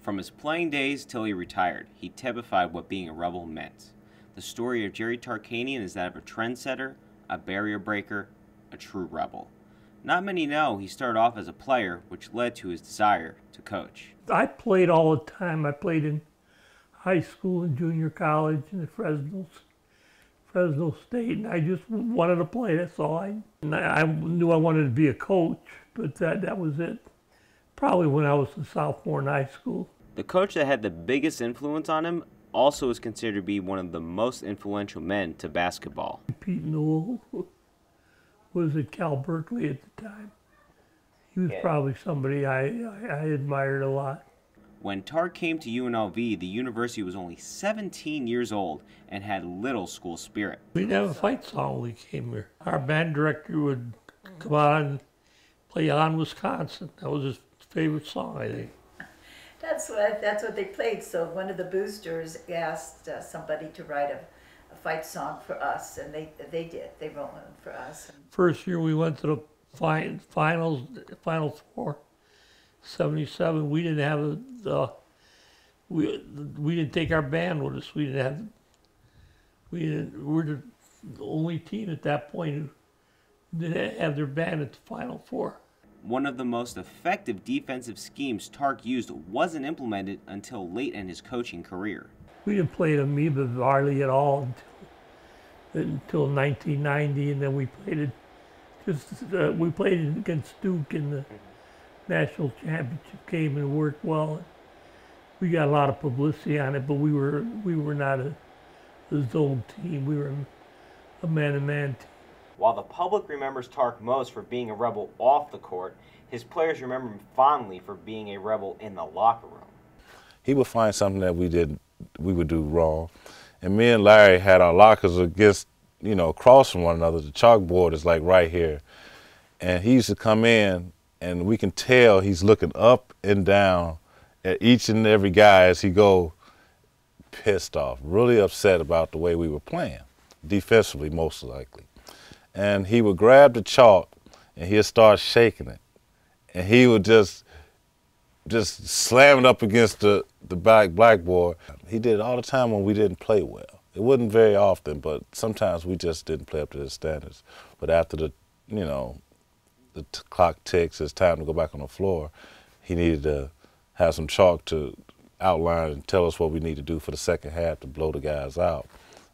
From his playing days till he retired, he typified what being a rebel meant. The story of Jerry Tarkanian is that of a trendsetter, a barrier breaker, a true rebel. Not many know he started off as a player, which led to his desire to coach. I played all the time. I played in high school and junior college and at Fresno State, and I just wanted to play, that's all. I knew I wanted to be a coach, but that was it. Probably when I was a sophomore in high school. The coach that had the biggest influence on him also is considered to be one of the most influential men to basketball. Pete Newell was at Cal Berkeley at the time. He was probably somebody I admired a lot. When Tark came to UNLV, the university was only 17 years old and had little school spirit. We didn't have a fight song when we came here. Our band director would come out and play On Wisconsin. That was his favorite song, I think. That's what they played. So one of the boosters asked somebody to write a fight song for us, and they did. They wrote one for us. First year we went to the Final Four, 77. We didn't have we didn't take our band with us. We were the only team at that point who didn't have their band at the Final Four. One of the most effective defensive schemes Tark used wasn't implemented until late in his coaching career. We didn't play at Amoeba hardly at all until 1990, and then we played it against Duke in the national championship game, and it worked well. We got a lot of publicity on it, but we were not a zone team. We were a man-to-man team. While the public remembers Tark most for being a rebel off the court, his players remember him fondly for being a rebel in the locker room. He would find something that we would do wrong, and me and Larry had our lockers against, across from one another. The chalkboard is like right here, and he used to come in, and we can tell he's looking up and down at each and every guy as he go, pissed off, really upset about the way we were playing, defensively most likely. And he would grab the chalk and he'd start shaking it. And he would just slam it up against the blackboard. He did it all the time when we didn't play well. It wasn't very often, but sometimes we just didn't play up to his standards. But after the clock ticks, it's time to go back on the floor, he needed to have some chalk to outline and tell us what we need to do for the second half to blow the guys out.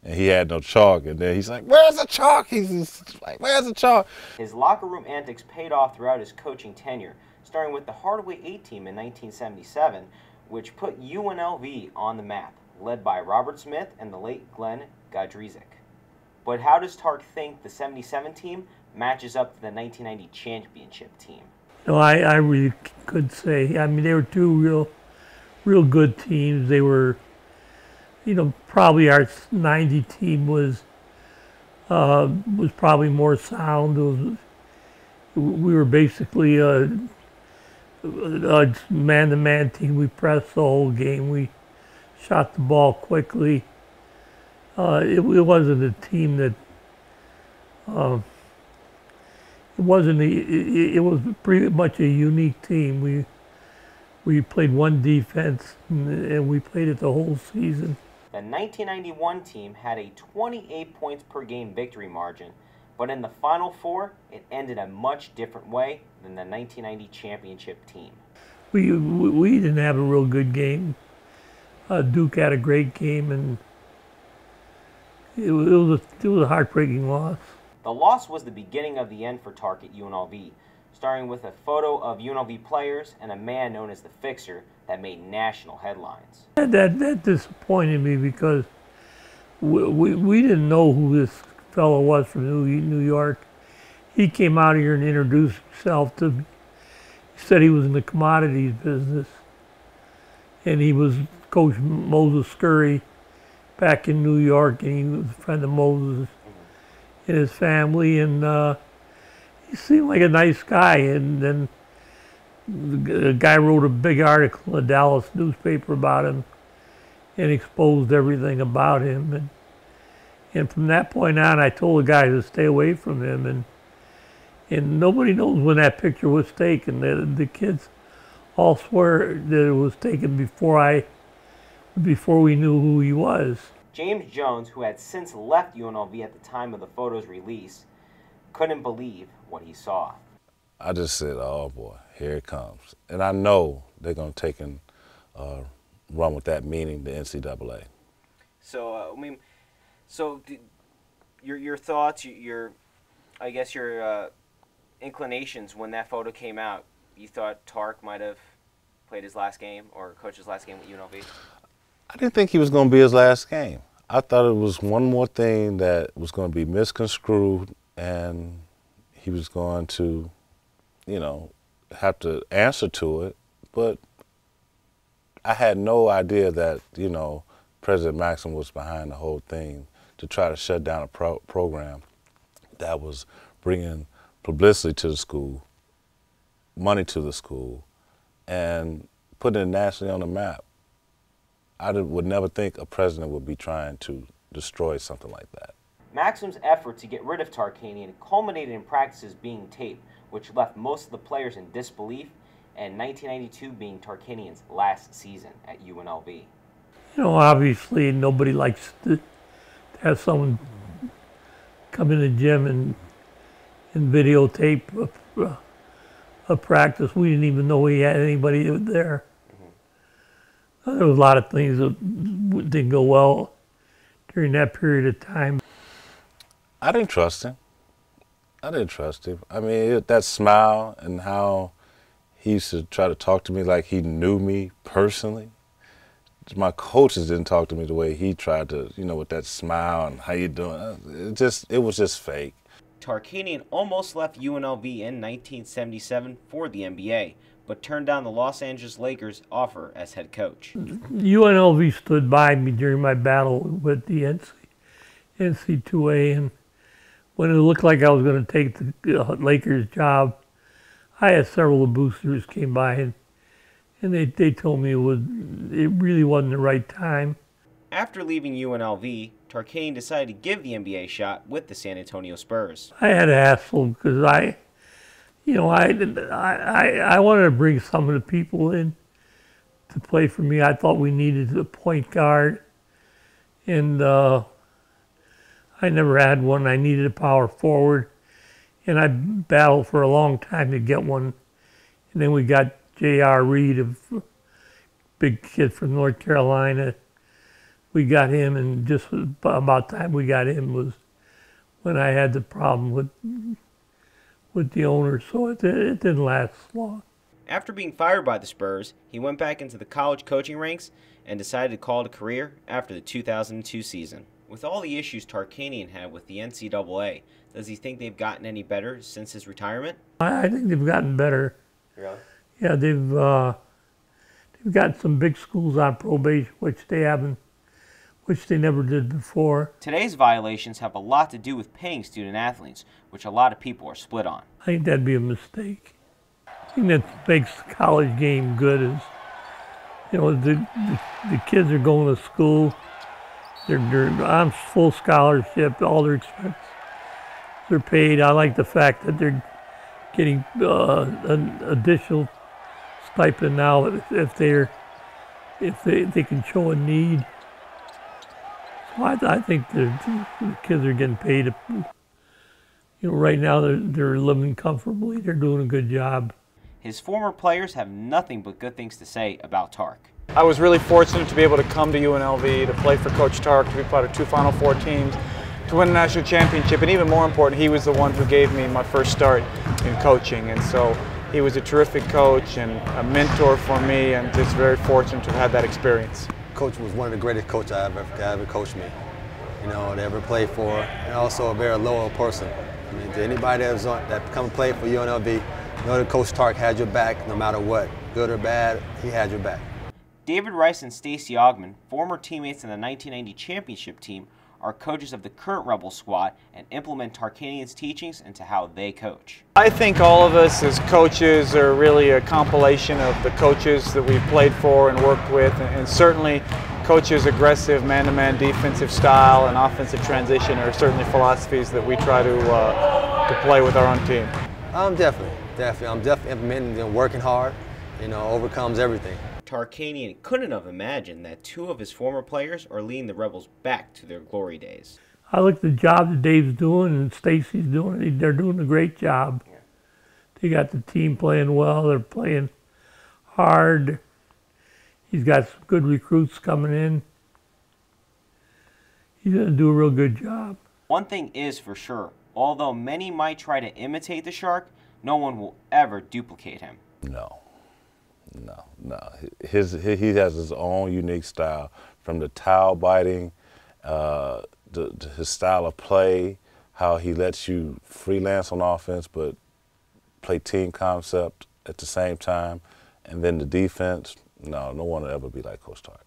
And he had no chalk, and then he's like, "Where's the chalk?" He's like, "Where's the chalk?" His locker room antics paid off throughout his coaching tenure, starting with the Hardaway 8 team in 1977, which put UNLV on the map, led by Robert Smith and the late Glenn Godrzic. But how does Tark think the 77 team matches up to the 1990 championship team? No, I really could say. I mean, they were two real good teams. They were, probably our 90 team was probably more sound. We were basically a man-to-man team. We pressed the whole game. We shot the ball quickly. It wasn't a team that. It was pretty much a unique team. We played one defense, and we played it the whole season. The 1991 team had a 28 points per game victory margin, but in the Final Four, it ended a much different way than the 1990 championship team. We didn't have a real good game. Duke had a great game, and it was a heartbreaking loss. The loss was the beginning of the end for Tark at UNLV, starting with a photo of UNLV players and a man known as the Fixer that made national headlines. That disappointed me because we didn't know who this fellow was from New York. He came out here and introduced himself to me. He said he was in the commodities business, and he was Coach Moses Scurry back in New York, and he was a friend of Moses and his family, and he seemed like a nice guy. And then the guy wrote a big article in the Dallas newspaper about him and exposed everything about him. And from that point on, I told the guy to stay away from him. And nobody knows when that picture was taken. The kids all swear that it was taken before we knew who he was. James Jones, who had since left UNLV at the time of the photo's release, couldn't believe what he saw. I just said, oh boy, here it comes. And I know they're going to take and run with that, meaning the NCAA. So, your thoughts, I guess your inclinations when that photo came out, you thought Tark might have played his last game or coached his last game with UNLV? I didn't think he was going to be his last game. I thought it was one more thing that was going to be misconstrued, and he was going to, have to answer to it. But I had no idea that, President Maxim was behind the whole thing to try to shut down a program that was bringing publicity to the school, money to the school, and putting it nationally on the map. I would never think a president would be trying to destroy something like that. Maxim's effort to get rid of Tarkanian culminated in practices being taped, which left most of the players in disbelief, and 1992 being Tarkanian's last season at UNLV. Obviously nobody likes to have someone come in the gym and videotape a practice. We didn't even know we had anybody there. There was a lot of things that didn't go well during that period of time. I didn't trust him. I mean, that smile and how he used to try to talk to me like he knew me personally. My coaches didn't talk to me the way he tried to, with that smile and how you doing. It was just fake. Tarkanian almost left UNLV in 1977 for the NBA, but turned down the Los Angeles Lakers' offer as head coach. UNLV stood by me during my battle with the NC2A, and when it looked like I was going to take the Lakers job, I had several of the boosters came by and they told me it really wasn't the right time. After leaving UNLV, Tarkanian decided to give the NBA shot with the San Antonio Spurs. I had to hassle because I wanted to bring some of the people in to play for me. I thought we needed a point guard, and I never had one. I needed a power forward, and I battled for a long time to get one. And then we got J.R. Reed, a big kid from North Carolina. We got him, and just about time we got him was when I had the problem with the owner, so it didn't last long. After being fired by the Spurs, he went back into the college coaching ranks and decided to call it a career after the 2002 season. With all the issues Tarkanian had with the NCAA, does he think they've gotten any better since his retirement? I think they've gotten better. Really? Yeah, they've got some big schools on probation, which they never did before. Today's violations have a lot to do with paying student athletes, which a lot of people are split on. I think that'd be a mistake. The thing that makes the college game good is, the kids are going to school, they're on full scholarship, all their expenses are paid. I like the fact that they're getting an additional stipend now if they can show a need. So I think the kids are getting paid. Right now they're living comfortably. They're doing a good job. His former players have nothing but good things to say about Tark. I was really fortunate to be able to come to UNLV, to play for Coach Tark, to be part of 2 Final Four teams, to win a national championship, and even more important, he was the one who gave me my first start in coaching. And so he was a terrific coach and a mentor for me, and just very fortunate to have had that experience. Coach was one of the greatest coaches I ever coached me, that ever played for, and also a very loyal person. I mean, to anybody that come play for UNLV, that Coach Tark had your back no matter what, good or bad, he had your back. David Rice and Stacey Ogman, former teammates in the 1990 championship team, are coaches of the current Rebel squad and implement Tarkanian's teachings into how they coach. I think all of us as coaches are really a compilation of the coaches that we've played for and worked with, and certainly Coach's aggressive man-to-man defensive style and offensive transition are certainly philosophies that we try to play with our own team. Definitely. I'm definitely implementing and working hard, you know, overcomes everything. Tarkanian couldn't have imagined that two of his former players are leading the Rebels back to their glory days. I look at the job that Dave's doing and Stacy's doing. They're doing a great job. Yeah. They got the team playing well. They're playing hard. He's got some good recruits coming in. He's going to do a real good job. One thing is for sure, although many might try to imitate the Shark, no one will ever duplicate him. No. He has his own unique style, from the towel biting, his style of play, how he lets you freelance on offense but play team concept at the same time, and then the defense. No one will ever be like Coach Tark.